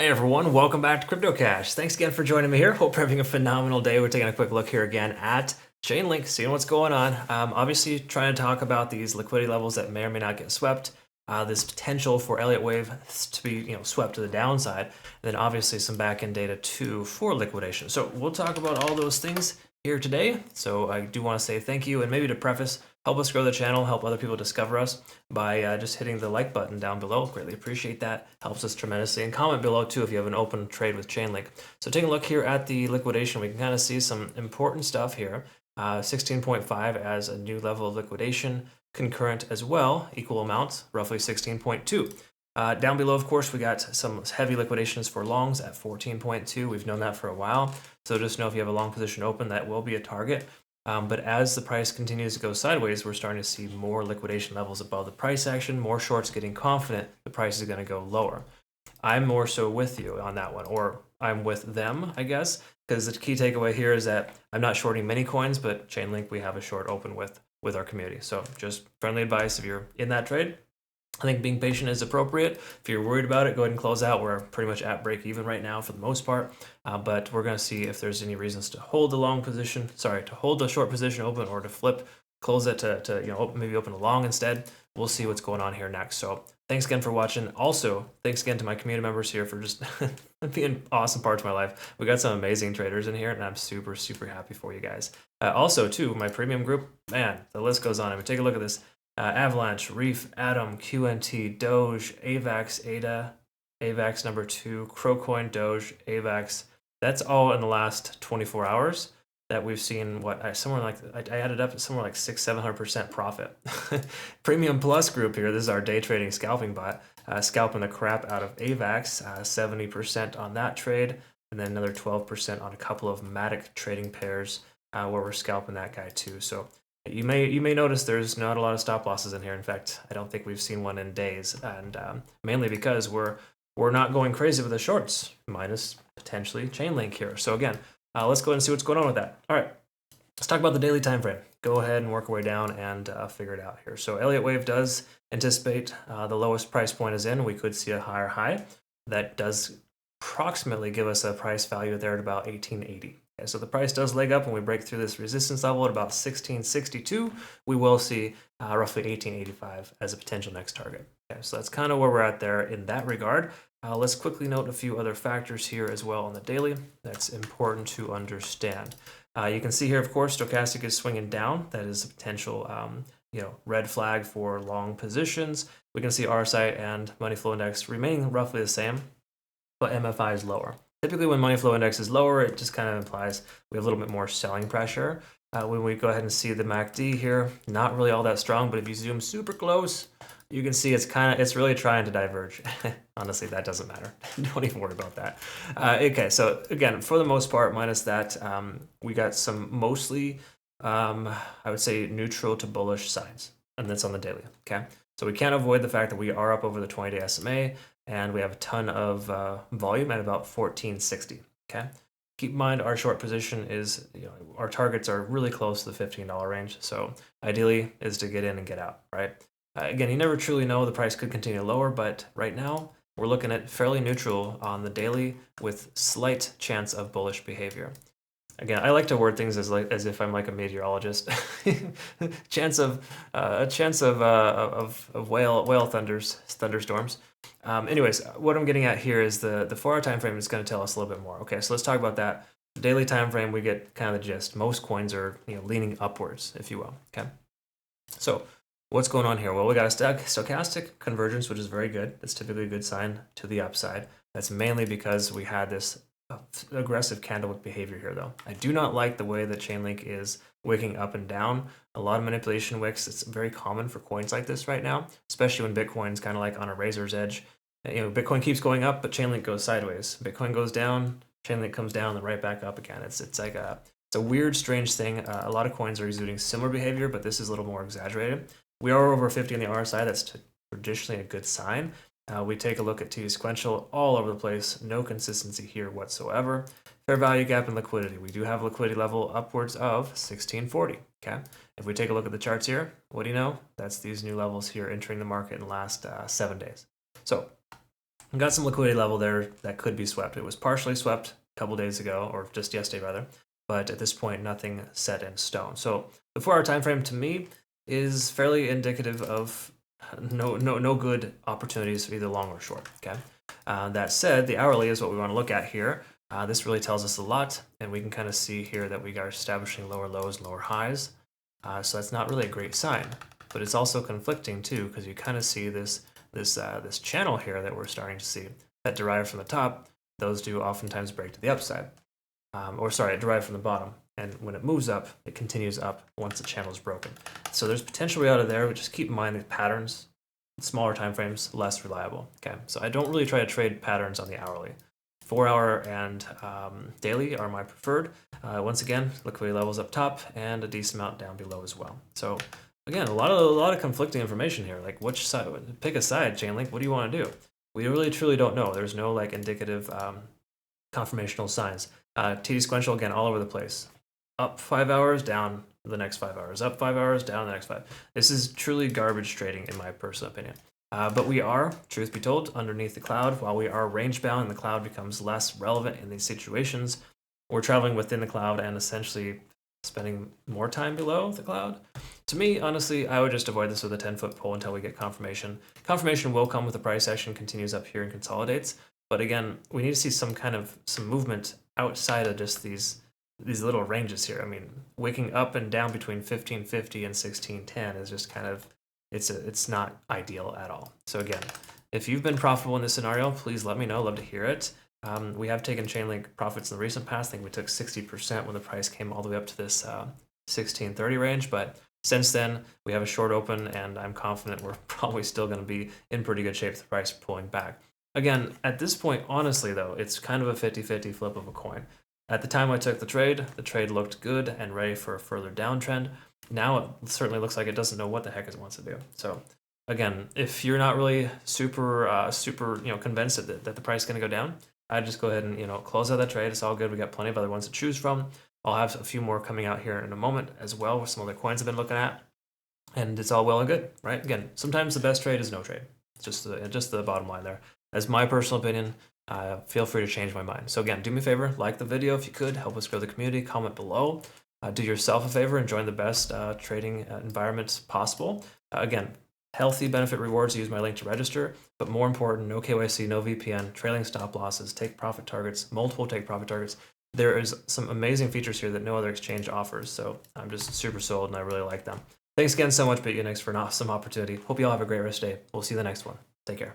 Hey everyone, welcome back to Crypto Cash. Thanks again for joining me here. Hope you're having a phenomenal day. We're taking a quick look here again at Chainlink, seeing what's going on. Obviously, trying to talk about these liquidity levels that may or may not get swept. This potential for Elliott Wave to be swept to the downside. And then obviously some back-end data too for liquidation. So we'll talk about all those things here today. So I do want to say thank you, and maybe to preface, help us grow the channel, help other people discover us by just hitting the like button down below. Greatly appreciate that. Helps us tremendously. And comment below too if you have an open trade with Chainlink. So taking a look here at the liquidation, we can kind of see some important stuff here. 16.5 as a new level of liquidation. Concurrent as well, equal amounts, roughly 16.2. Down below, of course, we got some heavy liquidations for longs at 14.2. We've known that for a while. So just know if you have a long position open, that will be a target. But as the price continues to go sideways, we're starting to see more liquidation levels above the price action, more shorts getting confident the price is going to go lower. I'm more so with you on that one, or I'm with them, I guess, because the key takeaway here is that I'm not shorting many coins, but Chainlink we have a short open with our community. So just friendly advice if you're in that trade. I think being patient is appropriate. If you're worried about it, go ahead and close out. We're pretty much at break even right now for the most part, but we're going to see if there's any reasons to hold the long position, to hold the short position open, or to flip, close it to maybe open a long instead. We'll see what's going on here next. So thanks again for watching. Also, thanks again to my community members here for just being awesome parts of my life. We got some amazing traders in here, and I'm super, super happy for you guys. Also, too, my premium group, man, the list goes on. I mean, take a look at this. Avalanche, Reef, Atom, QNT, Doge, AVAX, ADA, AVAX number 2, Crowcoin, Doge, AVAX. That's all in the last 24 hours that we've seen. I added up somewhere like 600-700% profit. Premium Plus group here. This is our day trading scalping bot, scalping the crap out of AVAX, 70% on that trade, and then another 12% on a couple of Matic trading pairs where we're scalping that guy too. So you may notice there's not a lot of stop losses in here. In fact, I don't think we've seen one in days, and mainly because we're not going crazy with the shorts, minus potentially Chainlink here. So again, let's go ahead and see what's going on with that. All right, let's talk about the daily time frame. Go ahead and work our way down and figure it out here. So Elliott Wave does anticipate the lowest price point is in. We could see a higher high. That does approximately give us a price value there at about 1880. Okay, so the price does leg up when we break through this resistance level at about 1662. We will see roughly 1885 as a potential next target. Okay, so that's kind of where we're at there in that regard. Let's quickly note a few other factors here as well on the daily that's important to understand. You can see here, of course, stochastic is swinging down. That is a potential red flag for long positions. We can see RSI and money flow index remaining roughly the same, but MFI is lower. Typically when money flow index is lower, it just kind of implies we have a little bit more selling pressure. When we go ahead and see the MACD here, not really all that strong, but if you zoom super close, you can see it's really trying to diverge. Honestly, that doesn't matter. Don't even worry about that. Okay, so again, for the most part, minus that, we got some mostly, I would say, neutral to bullish signs, and that's on the daily, okay? So we can't avoid the fact that we are up over the 20-day SMA, and we have a ton of volume at about 1460, okay? Keep in mind our short position is, our targets are really close to the $15 range, so ideally is to get in and get out, right? Again, you never truly know, the price could continue lower, but right now we're looking at fairly neutral on the daily with slight chance of bullish behavior. Again, I like to word things as if I'm like a meteorologist. a chance of whale thunderstorms. Anyways, what I'm getting at here is the 4-hour time frame is going to tell us a little bit more. Okay, so let's talk about that. The daily time frame, we get kind of the gist. Most coins are leaning upwards, if you will. Okay, so what's going on here? Well, we got a stochastic convergence, which is very good. That's typically a good sign to the upside. That's mainly because we had this aggressive candlewick behavior here, though. I do not like the way that Chainlink is wicking up and down. A lot of manipulation wicks. It's very common for coins like this right now, especially when Bitcoin's kind of like on a razor's edge. Bitcoin keeps going up, but Chainlink goes sideways. Bitcoin goes down, Chainlink comes down, and right back up again. It's a weird, strange thing. A lot of coins are exuding similar behavior, but this is a little more exaggerated. We are over 50 on the RSI. That's traditionally a good sign. We take a look at T sequential, all over the place, no consistency here whatsoever. Fair value gap and liquidity. We do have a liquidity level upwards of 1640. Okay. If we take a look at the charts here, what do you know? That's these new levels here entering the market in the last 7 days. So got some liquidity level there that could be swept. It was partially swept a couple days ago, or just yesterday rather, but at this point, nothing set in stone. So the 4-hour time frame to me is fairly indicative of no good opportunities, either long or short. Okay. That said, the hourly is what we want to look at here. This really tells us a lot, and we can kind of see here that we are establishing lower lows and lower highs. So that's not really a great sign, but it's also conflicting too, because you kind of see this channel here that we're starting to see that derive from the top. Those do oftentimes break to the upside, or sorry, it derived from the bottom. And when it moves up, it continues up once the channel is broken. So there's potential out of there, but just keep in mind the patterns, smaller time frames, less reliable. Okay, so I don't really try to trade patterns on the hourly. 4-hour and daily are my preferred. Once again, liquidity levels up top and a decent amount down below as well. So again, a lot of conflicting information here. Like, which side? Pick a side, Chainlink. What do you want to do? We really truly don't know. There's no like indicative confirmational signs. TD sequential again all over the place. Up 5 hours, down the next 5 hours. Up 5 hours, down the next 5. This is truly garbage trading in my personal opinion. But we are, truth be told, underneath the cloud. While we are range bound and the cloud becomes less relevant in these situations, we're traveling within the cloud and essentially spending more time below the cloud. To me, honestly, I would just avoid this with a 10-foot pole until we get confirmation. Confirmation will come with the price action continues up here and consolidates. But again, we need to see some movement outside of just these little ranges here. I mean, waking up and down between 1550 and 1610 is just kind of, it's not ideal at all. So again, if you've been profitable in this scenario, please let me know. Love to hear it. We have taken Chainlink profits in the recent past. I think we took 60% when the price came all the way up to this 1630 range. But since then, we have a short open, and I'm confident we're probably still going to be in pretty good shape with the price pulling back. Again, at this point, honestly, though, it's kind of a 50-50 flip of a coin. At the time I took the trade looked good and ready for a further downtrend. Now it certainly looks like it doesn't know what the heck it wants to do. So again, if you're not really super convinced that the price is going to go down, I'd just go ahead and close out that trade. It's all good. We got plenty of other ones to choose from. I'll have a few more coming out here in a moment as well with some other coins I've been looking at, and it's all well and good, right? Again, sometimes the best trade is no trade. It's just the bottom line there. As my personal opinion. Feel free to change my mind. So again, do me a favor, like the video if you could, help us grow the community, comment below. Do yourself a favor and join the best trading environments possible. Again, healthy benefit rewards, use my link to register, but more important, no KYC, no VPN, trailing stop losses, take profit targets, multiple take profit targets. There is some amazing features here that no other exchange offers, so I'm just super sold and I really like them. Thanks again so much, Bitunix, for an awesome opportunity. Hope you all have a great rest of the day. We'll see you in the next one. Take care.